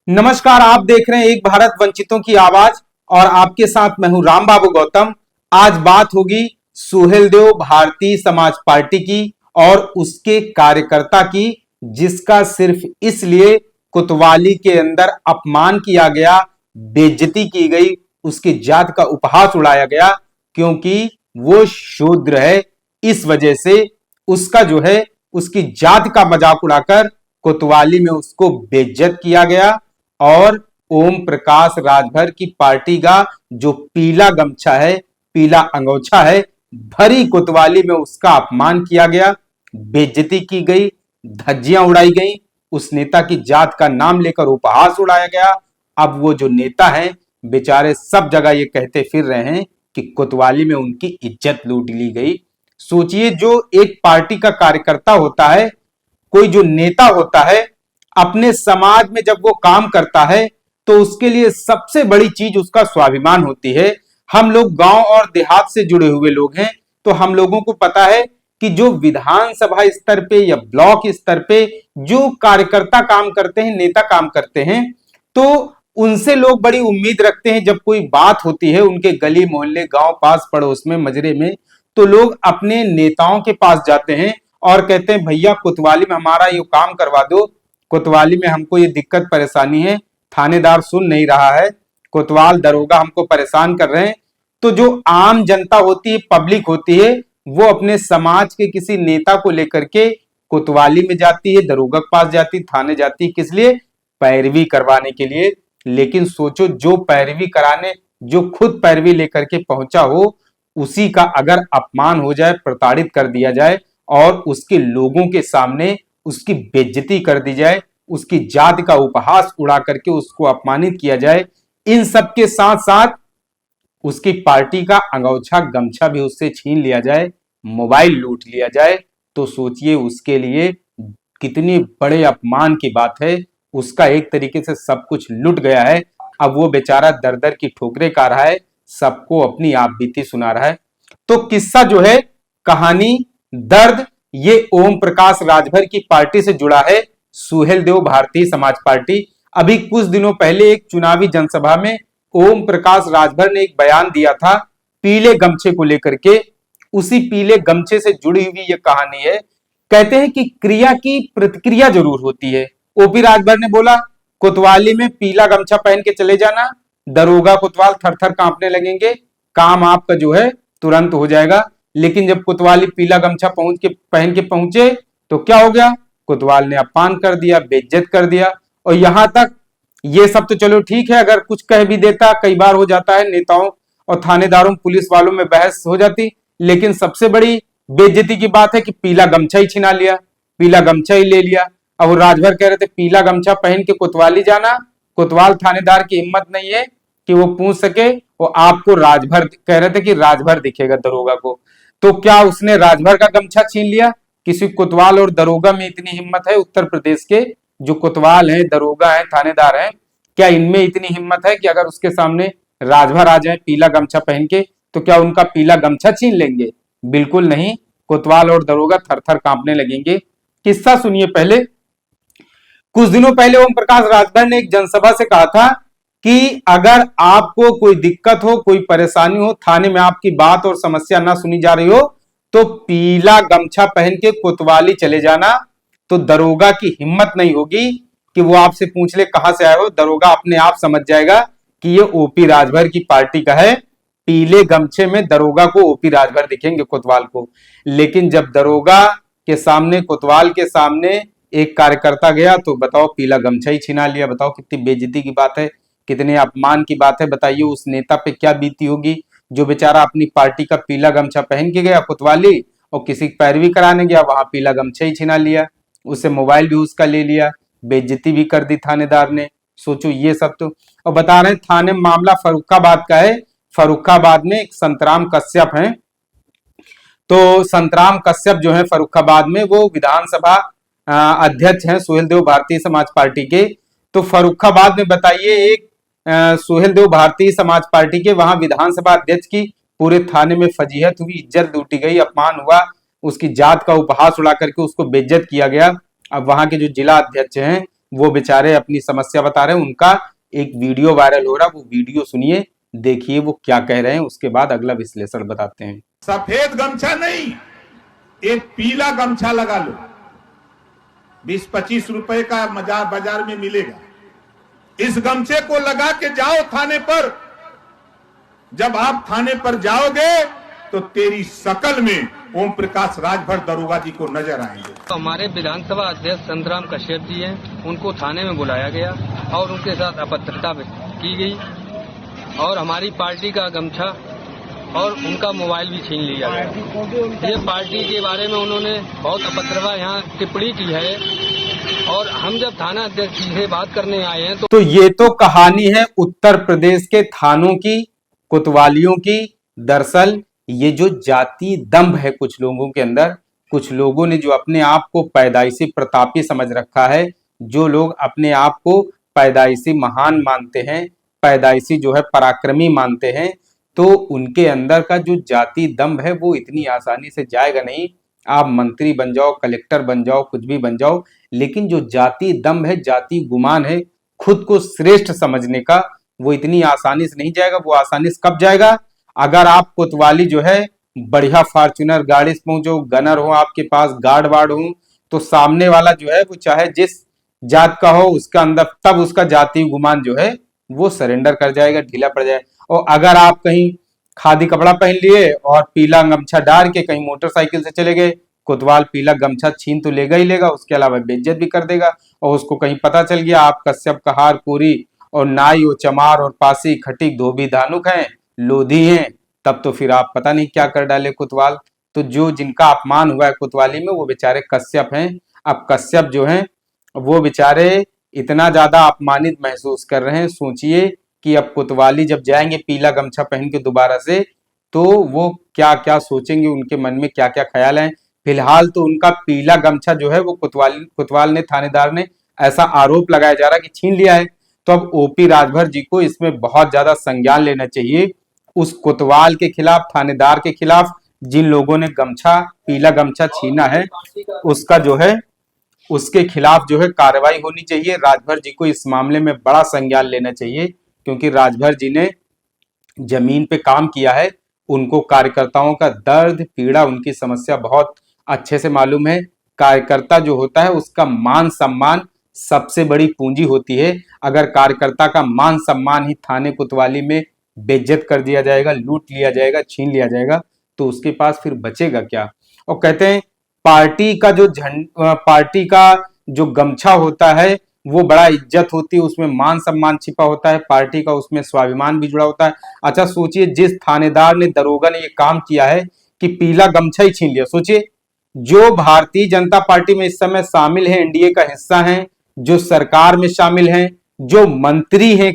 नमस्कार, आप देख रहे हैं एक भारत वंचितों की आवाज और आपके साथ मैं हूं राम बाबू गौतम। आज बात होगी सुहेलदेव भारतीय समाज पार्टी की और उसके कार्यकर्ता की, जिसका सिर्फ इसलिए कोतवाली के अंदर अपमान किया गया, बेइज्जती की गई, उसकी जात का उपहास उड़ाया गया क्योंकि वो शूद्र है। इस वजह से उसका जो है उसकी जात का मजाक उड़ाकर कोतवाली में उसको बेइज्जत किया गया और ओम प्रकाश राजभर की पार्टी का जो पीला गमछा है, पीला अंगोछा है, भरी कोतवाली में उसका अपमान किया गया, बेइज्जती की गई, धज्जियां उड़ाई गई, उस नेता की जात का नाम लेकर उपहास उड़ाया गया। अब वो जो नेता हैं बेचारे सब जगह ये कहते फिर रहे हैं कि कोतवाली में उनकी इज्जत लूट ली गई। सोचिए, जो एक पार्टी का कार्यकर्ता होता है, कोई जो नेता होता है, अपने समाज में जब वो काम करता है तो उसके लिए सबसे बड़ी चीज उसका स्वाभिमान होती है। हम लोग गांव और देहात से जुड़े हुए लोग हैं, तो हम लोगों को पता है कि जो विधानसभा स्तर पे या ब्लॉक स्तर पे जो कार्यकर्ता काम करते हैं, नेता काम करते हैं, तो उनसे लोग बड़ी उम्मीद रखते हैं। जब कोई बात होती है उनके गली मोहल्ले गांव पास पड़ोस में मजरे में, तो लोग अपने नेताओं के पास जाते हैं और कहते हैं भैया कोतवाली में हमारा ये काम करवा दो, कोतवाली में हमको ये दिक्कत परेशानी है, थानेदार सुन नहीं रहा है, कोतवाल दरोगा हमको परेशान कर रहे हैं। तो जो आम जनता होती है, पब्लिक होती है, वो अपने समाज के किसी नेता को लेकर के कोतवाली में जाती है, दरोगा के पास जाती, थाने जाती, किस लिए? पैरवी करवाने के लिए। लेकिन सोचो, जो पैरवी कराने, जो खुद पैरवी लेकर के पहुंचा हो, उसी का अगर अपमान हो जाए, प्रताड़ित कर दिया जाए और उसके लोगों के सामने उसकी बेइज्जती कर दी जाए, उसकी जाति का उपहास उड़ा करके उसको अपमानित किया जाए, इन सब के साथ साथ उसकी पार्टी का अंगोछा गमछा भी उससे छीन लिया जाए, मोबाइल लूट लिया जाए, तो सोचिए उसके लिए कितनी बड़े अपमान की बात है। उसका एक तरीके से सब कुछ लुट गया है। अब वो बेचारा दर दर की ठोकरें खा रहा है, सबको अपनी आप बीती सुना रहा है। तो किस्सा जो है, कहानी, दर्द, ये ओम प्रकाश राजभर की पार्टी से जुड़ा है, सुहेलदेव भारतीय समाज पार्टी। अभी कुछ दिनों पहले एक चुनावी जनसभा में ओम प्रकाश राजभर ने एक बयान दिया था पीले गमछे को लेकर के। उसी पीले गमछे से जुड़ी हुई ये कहानी है। कहते हैं कि क्रिया की प्रतिक्रिया जरूर होती है। ओपी राजभर ने बोला कोतवाली में पीला गमछा पहन के चले जाना, दरोगा कोतवाल थर थर कांपने लगेंगे, काम आपका जो है तुरंत हो जाएगा। लेकिन जब कोतवाली पीला गमछा पहन के पहुंचे तो क्या हो गया? कोतवाल ने अपमान कर दिया, बेइज्जत कर दिया। और यहां तक ये सब तो चलो ठीक है, अगर कुछ कह भी देता, कई बार हो जाता है नेताओं और थानेदारों पुलिस वालों में बहस हो जाती, लेकिन सबसे बड़ी बेइज्जती की बात है कि पीला गमछा ही छिना लिया, पीला गमछा ही ले लिया। अब वो राजभर कह रहे थे पीला गमछा पहन के कोतवाली जाना, कोतवाल थानेदार की हिम्मत नहीं है कि वो पूछ सके, वो आपको राजभर कह रहे थे कि राजभर दिखेगा दरोगा को। तो क्या उसने राजभर का गमछा छीन लिया? किसी कोतवाल और दरोगा में इतनी हिम्मत है? उत्तर प्रदेश के जो कोतवाल हैं, दरोगा हैं, थानेदार हैं, क्या इनमें इतनी हिम्मत है कि अगर उसके सामने राजभर आ जाए पीला गमछा पहन के, तो क्या उनका पीला गमछा छीन लेंगे? बिल्कुल नहीं। कोतवाल और दरोगा थर थर कांपने लगेंगे। किस्सा सुनिए। पहले कुछ दिनों पहले ओम प्रकाश राजभर ने एक जनसभा से कहा था कि अगर आपको कोई दिक्कत हो, कोई परेशानी हो, थाने में आपकी बात और समस्या ना सुनी जा रही हो, तो पीला गमछा पहन के कोतवाली चले जाना, तो दरोगा की हिम्मत नहीं होगी कि वो आपसे पूछ ले कहां से आए हो। दरोगा अपने आप समझ जाएगा कि ये ओपी राजभर की पार्टी का है। पीले गमछे में दरोगा को ओपी राजभर दिखेंगे, कोतवाल को। लेकिन जब दरोगा के सामने, कोतवाल के सामने एक कार्यकर्ता गया, तो बताओ पीला गमछा ही छिना लिया। बताओ कितनी बेइज्जती की बात है, कितने अपमान की बात है। बताइए उस नेता पे क्या बीती होगी, जो बेचारा अपनी पार्टी का पीला गमछा पहन के गया कोतवाली और किसी की पैरवी कराने गया, वहां पीला गमछा ही छिना लिया, उसे मोबाइल भी उसका ले लिया, बेइज्जती भी कर दी थानेदार ने। सोचो ये सब तो। और बता रहे हैं थाने मामला फर्रुखाबाद का है। फर्रुखाबाद में एक संतराम कश्यप हैं। तो संतराम कश्यप जो है फर्रुखाबाद में, वो विधानसभा अध्यक्ष हैं सुहेलदेव भारतीय समाज पार्टी के। तो फर्रुखाबाद में बताइए, एक सुहेलदेव भारतीय समाज पार्टी के वहां विधानसभा अध्यक्ष की पूरे थाने में फजीहत हुई, इज्जत लूटी गई, अपमान हुआ, उसकी जात का उपहास उड़ा करके उसको बेइज्जत किया गया। अब वहां के जो जिला अध्यक्ष हैं, वो बेचारे अपनी समस्या बता रहे हैं, उनका एक वीडियो वायरल हो रहा है, वो वीडियो सुनिए, देखिए वो क्या कह रहे हैं, उसके बाद अगला विश्लेषण बताते हैं। सफेद गमछा नहीं, एक पीला गमछा लगा लो, 20-25 रुपए का बाजार में मिलेगा। इस गमछे को लगा के जाओ थाने पर। जब आप थाने पर जाओगे तो तेरी शकल में ओम प्रकाश राजभर दरोगा जी को नजर आएंगे। तो हमारे विधानसभा अध्यक्ष संतराम कश्यप जी हैं, उनको थाने में बुलाया गया और उनके साथ अभद्रता की गई और हमारी पार्टी का गमछा और उनका मोबाइल भी छीन लिया गया। ये पार्टी के बारे में उन्होंने बहुत अभद्रता यहाँ टिप्पणी की है और हम जब थाना अध्यक्ष जी से बात करने आए हैं तो ये तो कहानी है उत्तर प्रदेश के थानों की, कोतवालियों की। दरअसल ये जो जाति दंभ है कुछ लोगों के अंदर, कुछ लोगों ने जो अपने आप को पैदाइशी प्रतापी समझ रखा है, जो लोग अपने आप को पैदाइशी महान मानते हैं, पैदाइशी जो है पराक्रमी मानते हैं, तो उनके अंदर का जो जाति दंभ है वो इतनी आसानी से जाएगा नहीं। आप मंत्री बन जाओ, कलेक्टर बन जाओ, कुछ भी बन जाओ, लेकिन जो जाति दंभ है, जाति गुमान है, खुद को श्रेष्ठ समझने का, वो इतनी आसानी से नहीं जाएगा। वो आसानी से कब जाएगा? अगर आप कोतवाली जो है बढ़िया फॉर्च्यूनर गाड़ी से पहुंचो, गनर हो आपके पास, गार्ड वार्ड हो, तो सामने वाला जो है वो चाहे जिस जात का हो उसका अंदर तब उसका जाति गुमान जो है वो सरेंडर कर जाएगा, ढीला पड़ जाएगा। और अगर आप कहीं खादी कपड़ा पहन लिए और पीला गमछा डाल के कहीं मोटरसाइकिल से चले गए, कोतवाल पीला गमछा छीन तो लेगा ही लेगा, उसके अलावा बेइज्जत भी कर देगा। और उसको कहीं पता चल गया आप कश्यप कहार पूरी और नाई और चमार और पासी खटीक धोबी धानुक हैं, लोधी हैं, तब तो फिर आप पता नहीं क्या कर डाले कोतवाल। तो जो जिनका अपमान हुआ है कोतवाली में वो बेचारे कश्यप हैं। अब कश्यप जो हैं वो बेचारे इतना ज्यादा अपमानित महसूस कर रहे हैं। सोचिए कि अब कोतवाली जब जाएंगे पीला गमछा पहन के दोबारा से, तो वो क्या क्या सोचेंगे, उनके मन में क्या क्या ख्याल हैं। फिलहाल तो उनका पीला गमछा जो है वो कोतवाल ने, थानेदार ने ऐसा आरोप लगाया जा रहा है कि छीन लिया है। तो अब ओपी राजभर जी को इसमें बहुत ज्यादा संज्ञान लेना चाहिए। उस कोतवाल के खिलाफ, थानेदार के खिलाफ, जिन लोगों ने गमछा, पीला गमछा छीना है, उसका जो है उसके खिलाफ जो है कार्रवाई होनी चाहिए। राजभर जी को इस मामले में बड़ा संज्ञान लेना चाहिए, क्योंकि राजभर जी ने जमीन पे काम किया है, उनको कार्यकर्ताओं का दर्द पीड़ा, उनकी समस्या बहुत अच्छे से मालूम है। कार्यकर्ता जो होता है उसका मान सम्मान सबसे बड़ी पूंजी होती है। अगर कार्यकर्ता का मान सम्मान ही थाने कोतवाली में बेइज्जत कर दिया जाएगा, लूट लिया जाएगा, छीन लिया जाएगा, तो उसके पास फिर बचेगा क्या? और कहते हैं पार्टी का जो गमछा होता है वो बड़ा इज्जत होती है, उसमें मान सम्मान छिपा होता है, पार्टी का उसमें स्वाभिमान भी जुड़ा होता है। अच्छा सोचिए, जिस थानेदार ने, दरोगा ने ये काम किया है कि पीला गमछा ही छीन लिया, सोचिए जो भारतीय जनता पार्टी में इस समय शामिल है, एनडीए का हिस्सा है, जो सरकार में शामिल हैं, जो मंत्री हैं,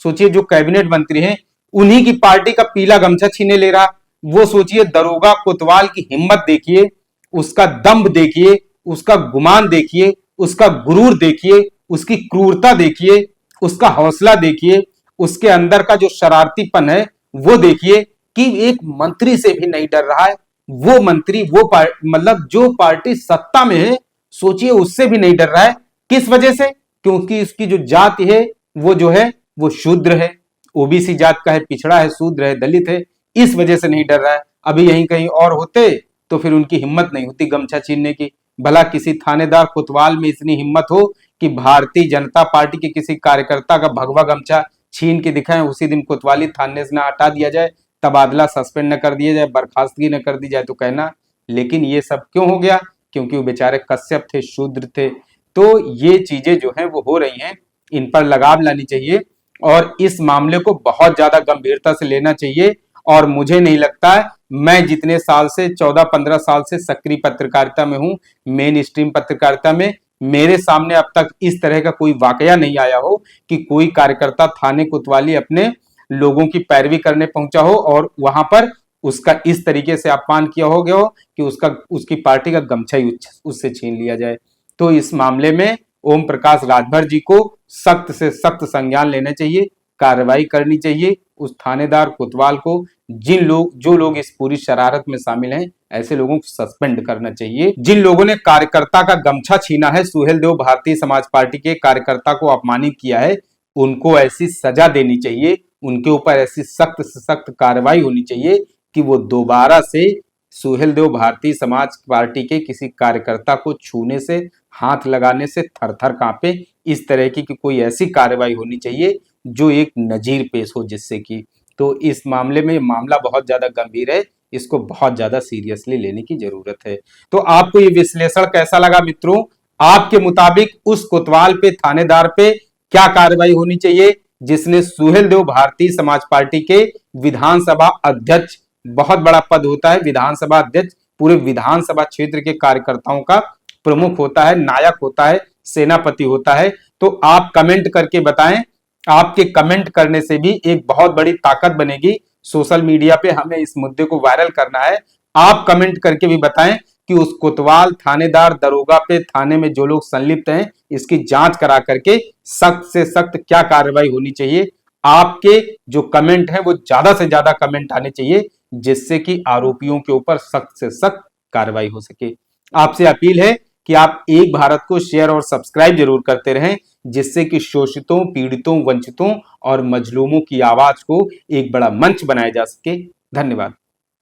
सोचिए जो कैबिनेट मंत्री हैं, उन्हीं की पार्टी का पीला गमछा छीने ले रहा। वो सोचिए दरोगा कोतवाल की हिम्मत देखिए, उसका दम्भ देखिए, उसका गुमान देखिए, उसका गुरूर देखिए, उसकी क्रूरता देखिए, उसका हौसला देखिए, उसके अंदर का जो शरारतीपन है वो देखिए कि एक मंत्री से भी नहीं डर रहा है। वो मंत्री, वो मतलब जो पार्टी सत्ता में है, सोचिए उससे भी नहीं डर रहा है। किस वजह से? क्योंकि उसकी जो जाति है वो जो है वो शूद्र है, ओबीसी जात का है, पिछड़ा है, शूद्र है, दलित है, इस वजह से नहीं डर रहा है। अभी यहीं कहीं और होते तो फिर उनकी हिम्मत नहीं होती गमछा छीनने की। भला किसी थानेदार कोतवाल में इतनी हिम्मत हो कि भारतीय जनता पार्टी के किसी कार्यकर्ता का भगवा गमछा छीन के दिखाएं, उसी दिन कोतवाली थाने से ना हटा दिया जाए, तबादला सस्पेंड न कर दिया जाए, बर्खास्तगी न कर दी जाए तो कहना। लेकिन ये सब क्यों हो गया? क्योंकि वो बेचारे कश्यप थे, शूद्र थे। तो ये चीजें जो हैं वो हो रही हैं, इन पर लगाम लानी चाहिए और इस मामले को बहुत ज्यादा गंभीरता से लेना चाहिए। और मुझे नहीं लगता है, मैं जितने साल से 14-15 साल से सक्रिय पत्रकारिता में हूं, मेन स्ट्रीम पत्रकारिता में, मेरे सामने अब तक इस तरह का कोई वाकया नहीं आया हो कि कोई कार्यकर्ता थाने कोतवाली अपने लोगों की पैरवी करने पहुंचा हो और वहां पर उसका इस तरीके से अपमान किया हो गया हो कि उसकी पार्टी का गमछा ही उससे छीन लिया जाए। तो इस मामले में ओम प्रकाश राजभर जी को सख्त से सख्त संज्ञान लेना चाहिए, कार्रवाई करनी चाहिए उस थानेदार कोतवाल को। जो लोग इस पूरी शरारत में शामिल हैं, ऐसे लोगों को सस्पेंड करना चाहिए। जिन लोगों ने कार्यकर्ता का गमछा छीना है, सुहेलदेव भारतीय समाज पार्टी के कार्यकर्ता को अपमानित किया है, उनको ऐसी सजा देनी चाहिए, उनके ऊपर ऐसी सख्त से सख्त कार्रवाई होनी चाहिए कि वो दोबारा से सुहेलदेव भारतीय समाज पार्टी के किसी कार्यकर्ता को छूने से, हाथ लगाने से थर-थर कांपे। इस तरह की कोई ऐसी कार्रवाई होनी चाहिए जो एक नजीर पेश हो, जिससे कि तो इस मामले में मामला बहुत ज्यादा गंभीर है, इसको बहुत ज्यादा सीरियसली लेने की जरूरत है। तो आपको ये विश्लेषण कैसा लगा मित्रों? आपके मुताबिक उस कोतवाल पे, थानेदार पे क्या कार्रवाई होनी चाहिए जिसने सुहेलदेव भारतीय समाज पार्टी के विधानसभा अध्यक्ष, बहुत बड़ा पद होता है विधानसभा अध्यक्ष, पूरे विधानसभा क्षेत्र के कार्यकर्ताओं का प्रमुख होता है, नायक होता है, सेनापति होता है। तो आप कमेंट करके बताएं, आपके कमेंट करने से भी एक बहुत बड़ी ताकत बनेगी। सोशल मीडिया पे हमें इस मुद्दे को वायरल करना है। आप कमेंट करके भी बताएं कि उस कोतवाल, थानेदार, दरोगा पे, थाने में जो लोग संलिप्त हैं, इसकी जांच करा करके सख्त से सख्त क्या कार्रवाई होनी चाहिए। आपके जो कमेंट हैं वो ज्यादा से ज्यादा कमेंट आने चाहिए, जिससे कि आरोपियों के ऊपर सख्त से सख्त कार्रवाई हो सके। आपसे अपील है कि आप एक भारत को शेयर और सब्सक्राइब जरूर करते रहें, जिससे कि शोषितों, पीड़ितों, वंचितों और मजलूमों की आवाज को एक बड़ा मंच बनाया जा सके। धन्यवाद।